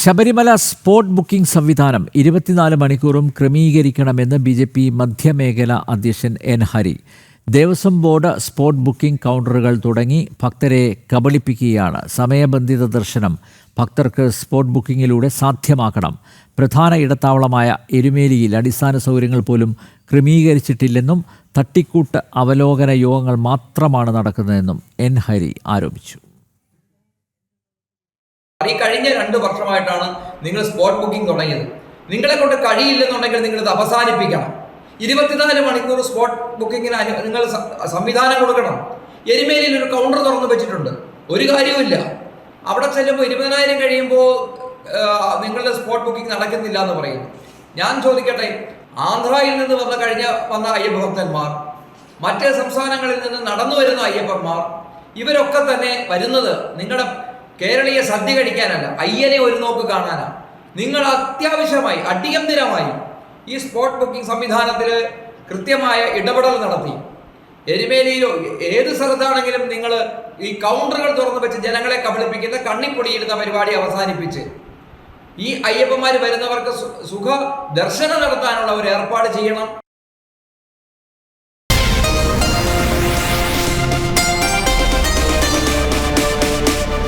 Sabarimala spot booking സംവിധാനം 24 മണിക്കൂറും ക്രമീകരിക്കണമെന്ന് BJP. മധ്യമേഖല അധ്യക്ഷൻ N Hari. Devaswom board spot booking കൗണ്ടറുകൾ തുടങ്ങി ഭക്തരെ കബളിപ്പിക്കുകയാണ്. സമയബന്ധിത ദർശനം ഭക്തർക്ക് സ്പോട്ട് ബുക്കിങ്ങിലൂടെ സാധ്യമാക്കണം. പ്രധാന ഇടത്താവളമായ എരുമേലിയിൽ അടിസ്ഥാന സൗകര്യങ്ങൾ പോലും ക്രമീകരിച്ചിട്ടില്ലെന്നും തട്ടിക്കൂട്ട് അവലോകന യോഗങ്ങൾ മാത്രമാണ് നടക്കുന്നതെന്നും എൻ ഹരി ആരോപിച്ചു. ഈ കഴിഞ്ഞ 2 വർഷമായിട്ടാണ് നിങ്ങൾ സ്പോട്ട് ബുക്കിംഗ് തുടങ്ങിയത്. നിങ്ങളെ കൊണ്ട് കഴിയില്ലെന്നുണ്ടെങ്കിൽ നിങ്ങളിത് അവസാനിപ്പിക്കണം. 24 മണിക്കൂർ സ്പോട്ട് ബുക്കിങ്ങിന് നിങ്ങൾ സംവിധാനം കൊടുക്കണം. എരുമേലിയിൽ ഒരു കൗണ്ടർ തുറന്നു വെച്ചിട്ടുണ്ട്, ഒരു കാര്യവുമില്ല. അവിടെ ചെല്ലുമ്പോൾ 20,000 കഴിയുമ്പോൾ നിങ്ങളുടെ സ്പോട്ട് ബുക്കിംഗ് നടക്കുന്നില്ല എന്ന് പറയുന്നു. ഞാൻ ചോദിക്കട്ടെ, ആന്ധ്രയിൽ നിന്ന് വന്ന അയ്യപ്പ ഭക്തന്മാർ, മറ്റ് സംസ്ഥാനങ്ങളിൽ നിന്ന് നടന്നു വരുന്ന അയ്യപ്പന്മാർ, ഇവരൊക്കെ തന്നെ വരുന്നത് നിങ്ങളുടെ കേരളീയ സദ്യ കഴിക്കാനല്ല, അയ്യനെ ഒരു നോക്ക് കാണാനാണ്. നിങ്ങൾ അത്യാവശ്യമായി അടിയന്തിരമായി ഈ സ്പോട്ട് ബുക്കിംഗ് സംവിധാനത്തിൽ കൃത്യമായ ഇടപെടൽ നടത്തി എരുമേലിയിലോ ഏത് സ്ഥലത്താണെങ്കിലും നിങ്ങൾ ഈ കൗണ്ടറുകൾ തുറന്നു വെച്ച് ജനങ്ങളെ കബളിപ്പിക്കുന്ന കണ്ണിപ്പൊടിയിടുന്ന പരിപാടി അവസാനിപ്പിച്ച് ഈ അയ്യപ്പന്മാർ വരുന്നവർക്ക് സുഖ ദർശനം നടത്താനുള്ള ഒരു ഏർപ്പാട് ചെയ്യണം.